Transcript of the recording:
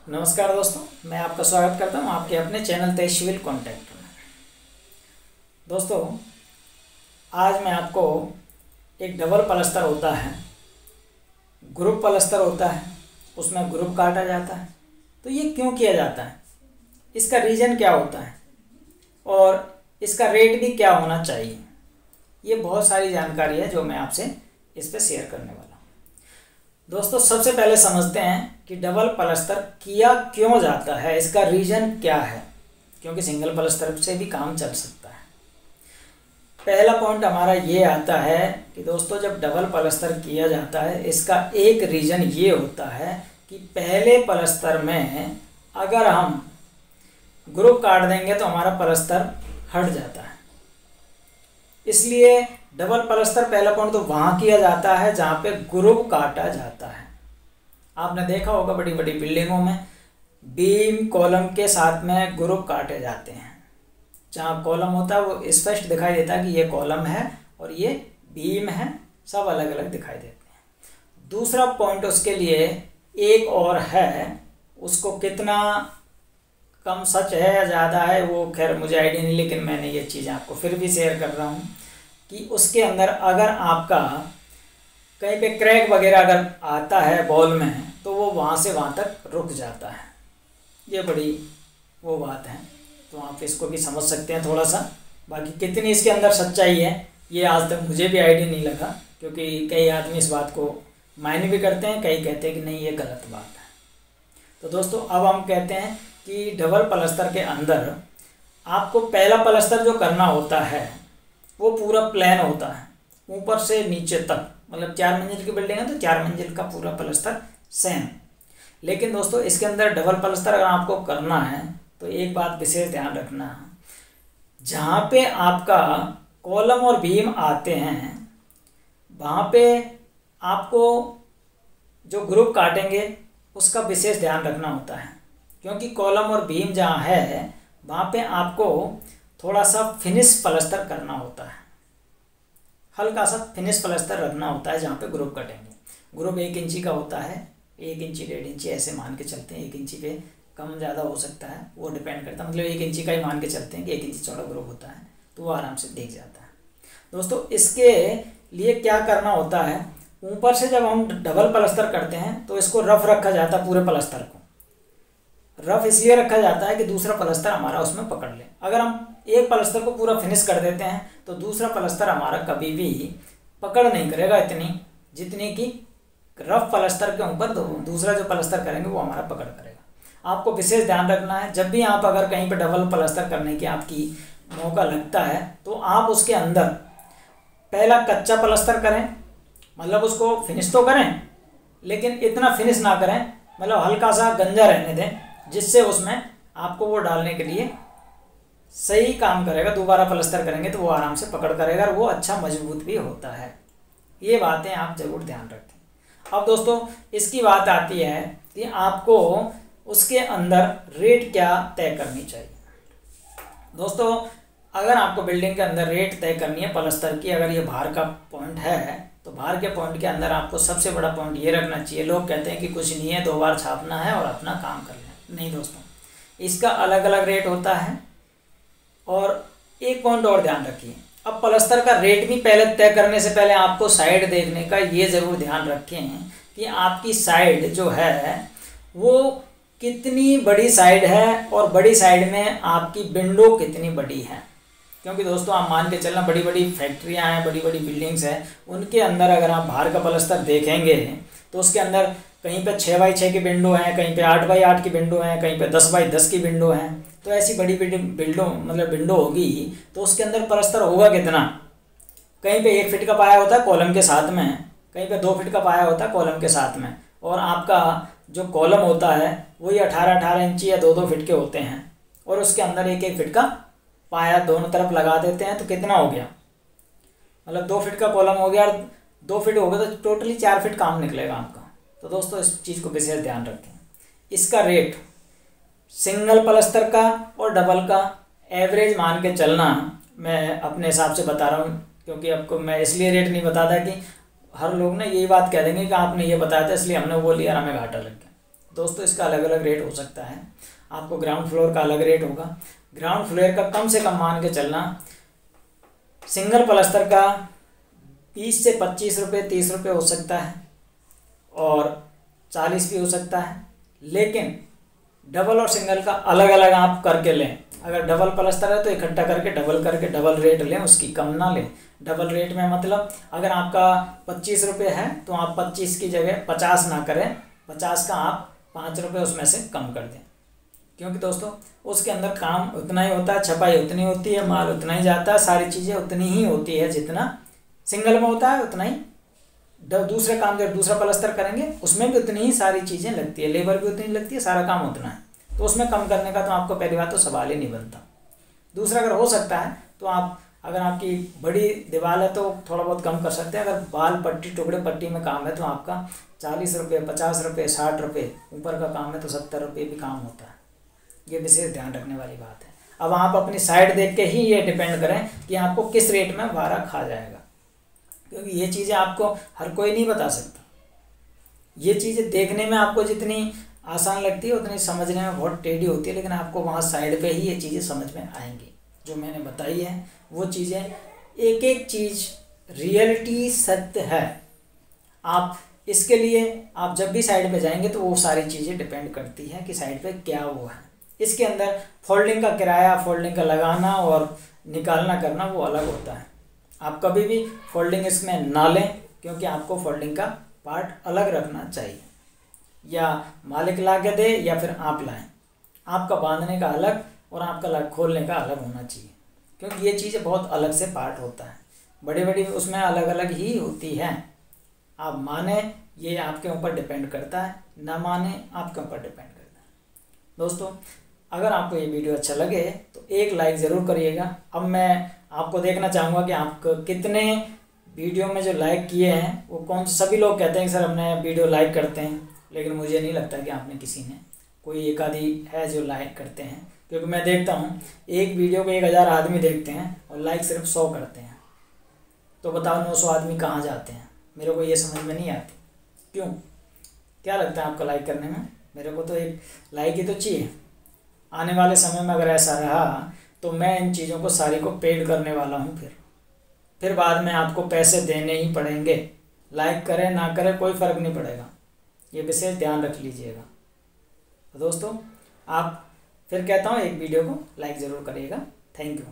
नमस्कार दोस्तों, मैं आपका स्वागत करता हूं आपके अपने चैनल तहसील कॉन्टैक्ट में। दोस्तों, आज मैं आपको एक डबल पलस्तर होता है, ग्रुप पलस्तर होता है, उसमें ग्रुप काटा जाता है। तो ये क्यों किया जाता है, इसका रीज़न क्या होता है और इसका रेट भी क्या होना चाहिए, ये बहुत सारी जानकारी है जो मैं आपसे इस पर शेयर करने वाला हूँ। दोस्तों, सबसे पहले समझते हैं कि डबल पलस्तर किया क्यों जाता है, इसका रीज़न क्या है, क्योंकि सिंगल पलस्तर से भी काम चल सकता है। पहला पॉइंट हमारा ये आता है कि दोस्तों, जब डबल पलस्तर किया जाता है इसका एक रीज़न ये होता है कि पहले पलस्तर में अगर हम ग्रुप काट देंगे तो हमारा पलस्तर हट जाता है। इसलिए डबल पलस्तर पहला पॉइंट तो वहाँ किया जाता है जहाँ पे ग्रुप काटा जाता है। आपने देखा होगा बड़ी बड़ी बिल्डिंगों में बीम कॉलम के साथ में ग्रुप काटे जाते हैं। जहाँ कॉलम होता है वो स्पष्ट दिखाई देता है कि ये कॉलम है और ये बीम है, सब अलग अलग दिखाई देते हैं। दूसरा पॉइंट उसके लिए एक और है, उसको कितना कम सच है या ज़्यादा है वो खैर मुझे आइडिया नहीं, लेकिन मैंने ये चीज़ आपको फिर भी शेयर कर रहा हूँ कि उसके अंदर अगर आपका कहीं पे क्रैक वगैरह अगर आता है बॉल में तो वो वहाँ से वहाँ तक रुक जाता है। ये बड़ी वो बात है, तो आप इसको भी समझ सकते हैं थोड़ा सा। बाकी कितनी इसके अंदर सच्चाई है ये आज तक मुझे भी आइडिया नहीं लगा, क्योंकि कई आदमी इस बात को मायने भी करते हैं, कई कहते हैं कि नहीं ये गलत बात है। तो दोस्तों, अब हम कहते हैं कि डबल पलस्तर के अंदर आपको पहला पलस्तर जो करना होता है वो पूरा प्लान होता है, ऊपर से नीचे तक, मतलब 4 मंजिल की बिल्डिंग है तो 4 मंजिल का पूरा पलस्तर सेम। लेकिन दोस्तों, इसके अंदर डबल पलस्तर अगर आपको करना है तो एक बात विशेष ध्यान रखना है, जहाँ पे आपका कॉलम और बीम आते हैं वहाँ पे आपको जो ग्रुप काटेंगे उसका विशेष ध्यान रखना होता है, क्योंकि कॉलम और बीम जहाँ है वहाँ पे आपको थोड़ा सा फिनिश पलस्तर करना होता है, हल्का सा फिनिश पलस्तर रखना होता है जहाँ पे ग्रुप कटेंगे। ग्रुप 1 इंची का होता है, 1 इंची 1.5 इंची ऐसे मान के चलते हैं। 1 इंची पे कम ज़्यादा हो सकता है, वो डिपेंड करता है, मतलब 1 इंची का ही मान के चलते हैं कि 1 इंची चौड़ा ग्रुप होता है, तो वो आराम से दिख जाता है। दोस्तों, इसके लिए क्या करना होता है, ऊपर से जब हम डबल पलस्तर करते हैं तो इसको रफ रखा जाता है। पूरे पलस्तर को रफ इसलिए रखा जाता है कि दूसरा पलस्तर हमारा उसमें पकड़ ले। अगर हम एक पलस्तर को पूरा फिनिश कर देते हैं तो दूसरा पलस्तर हमारा कभी भी पकड़ नहीं करेगा इतनी जितनी कि रफ पलस्तर के ऊपर दूसरा जो पलस्तर करेंगे वो हमारा पकड़ करेगा। आपको विशेष ध्यान रखना है, जब भी आप अगर कहीं पर डबल पलस्तर करने की आपकी मौका लगता है तो आप उसके अंदर पहला कच्चा पलस्तर करें, मतलब उसको फिनिश तो करें लेकिन इतना फिनिश ना करें, मतलब हल्का सा गंजा रहने दें, जिससे उसमें आपको वो डालने के लिए सही काम करेगा। दोबारा पलस्तर करेंगे तो वो आराम से पकड़ करेगा और वो अच्छा मजबूत भी होता है। ये बातें आप ज़रूर ध्यान रखें। अब दोस्तों, इसकी बात आती है कि आपको उसके अंदर रेट क्या तय करनी चाहिए। दोस्तों, अगर आपको बिल्डिंग के अंदर रेट तय करनी है पलस्तर की, अगर ये बाहर का पॉइंट है तो बाहर के पॉइंट के अंदर आपको सबसे बड़ा पॉइंट ये रखना चाहिए। लोग कहते हैं कि कुछ नहीं है, 2 बार छापना है और अपना काम कर लें। नहीं दोस्तों, इसका अलग अलग रेट होता है। और एक पॉइंट और ध्यान रखिए, अब पलस्तर का रेट भी पहले तय करने से पहले आपको साइड देखने का ये ज़रूर ध्यान रखें कि आपकी साइड जो है वो कितनी बड़ी साइड है और बड़ी साइड में आपकी विंडो कितनी बड़ी है। क्योंकि दोस्तों, आप मान के चलना बड़ी बड़ी फैक्ट्रियाँ हैं, बड़ी बड़ी बिल्डिंग्स हैं, उनके अंदर अगर आप बाहर का पलस्तर देखेंगे तो उसके अंदर कहीं पे 6 बाई 6 की विंडो हैं, कहीं पे 8 बाई 8 की विंडो हैं, कहीं पे 10 बाई 10 की विंडो हैं। तो ऐसी बड़ी बड़ी विंडो होगी तो उसके अंदर पलस्तर होगा कितना। कहीं पे 1 फीट का पाया होता है कॉलम के साथ में, कहीं पे 2 फीट का पाया होता है कॉलम के साथ में, और आपका जो कॉलम होता है वही 18-18 इंची या 2-2 फीट के होते हैं, और उसके अंदर 1-1 फीट का पाया दोनों तरफ लगा देते हैं। तो कितना हो गया, मतलब 2 फीट का कॉलम हो गया और 2 फीट हो गया तो टोटली 4 फीट काम निकलेगा आपका। तो दोस्तों, इस चीज़ को विशेष ध्यान रखें। इसका रेट सिंगल पलस्तर का और डबल का एवरेज मान के चलना, मैं अपने हिसाब से बता रहा हूँ, क्योंकि आपको मैं इसलिए रेट नहीं बताता कि हर लोग ना यही बात कह देंगे कि आपने ये बताया था इसलिए हमने वो लिया और हमें घाटा लग गया। दोस्तों इसका अलग अलग रेट हो सकता है। आपको ग्राउंड फ्लोर का अलग रेट होगा। ग्राउंड फ्लोर का कम से कम मान के चलना, सिंगल प्लास्टर का 20 से 25 रुपये 30 रुपये हो सकता है और 40 भी हो सकता है। लेकिन डबल और सिंगल का अलग अलग आप करके लें। अगर डबल प्लास्टर है तो इकट्ठा करके डबल रेट लें, उसकी कम ना लें। डबल रेट में मतलब अगर आपका 25 रुपये है तो आप 25 की जगह 50 ना करें, 50 का आप 5 रुपये उसमें से कम कर दें। क्योंकि दोस्तों उसके अंदर काम उतना ही होता है, छपाई उतनी होती है, माल उतना ही जाता है, सारी चीज़ें उतनी ही होती है जितना सिंगल में होता है, उतना ही दूसरे काम जब दूसरा प्लास्टर करेंगे उसमें भी उतनी ही सारी चीज़ें लगती है, लेबर भी उतनी लगती है, सारा काम उतना है। तो उसमें कम करने का तो आपको पहली बात तो सवाल ही नहीं बनता। दूसरा अगर हो सकता है तो आप, अगर आपकी बड़ी दीवार है तो थोड़ा बहुत कम कर सकते हैं। अगर बाल पट्टी टुकड़े पट्टी में काम है तो आपका 40 रुपये 50 रुपये 60 रुपये, ऊपर का काम है तो 70 रुपये भी काम होता है। ये विशेष ध्यान रखने वाली बात है। अब आप अपनी साइड देख के ही ये डिपेंड करें कि आपको किस रेट में वारा खा जाएगा, क्योंकि ये चीज़ें आपको हर कोई नहीं बता सकता। ये चीज़ें देखने में आपको जितनी आसान लगती है उतनी समझने में बहुत टेढ़ी होती है, लेकिन आपको वहाँ साइड पे ही ये चीज़ें समझ में आएंगी जो मैंने बताई है। वो चीज़ें एक एक चीज़ रियलिटी सत्य है। आप इसके लिए आप जब भी साइड पे जाएंगे तो वो सारी चीज़ें डिपेंड करती हैं कि साइड पे क्या वो है। इसके अंदर फोल्डिंग का किराया, फोल्डिंग का लगाना और निकालना करना वो अलग होता है। आप कभी भी फोल्डिंग इसमें ना लें, क्योंकि आपको फोल्डिंग का पार्ट अलग रखना चाहिए, या मालिक ला के दे या फिर आप लाएं। आपका बांधने का अलग और आपका खोलने का अलग होना चाहिए, क्योंकि ये चीज़ें बहुत अलग से पार्ट होता है। बड़ी बड़ी उसमें अलग अलग ही होती हैं। आप माने ये आपके ऊपर डिपेंड करता है, ना माने आपके ऊपर डिपेंड करता है। दोस्तों अगर आपको ये वीडियो अच्छा लगे तो एक लाइक ज़रूर करिएगा। अब मैं आपको देखना चाहूँगा कि आप कितने वीडियो में जो लाइक किए हैं वो कौन से। सभी लोग कहते हैं कि सर हमने वीडियो लाइक करते हैं, लेकिन मुझे नहीं लगता कि आपने किसी ने, कोई एक आधी है जो लाइक करते हैं। क्योंकि मैं देखता हूँ एक वीडियो को 1000 आदमी देखते हैं और लाइक सिर्फ 100 करते हैं। तो बताओ 900 आदमी कहाँ जाते हैं? मेरे को ये समझ में नहीं आती। क्यों, क्या लगता है आपको लाइक करने में? मेरे को तो एक लाइक ही तो चाहिए। आने वाले समय में अगर ऐसा रहा तो मैं इन चीज़ों को सारी को पेड करने वाला हूँ। फिर बाद में आपको पैसे देने ही पड़ेंगे। लाइक करें ना करें कोई फ़र्क नहीं पड़ेगा, ये विशेष ध्यान रख लीजिएगा। तो दोस्तों आप, फिर कहता हूँ एक वीडियो को लाइक ज़रूर करिएगा। Thank you.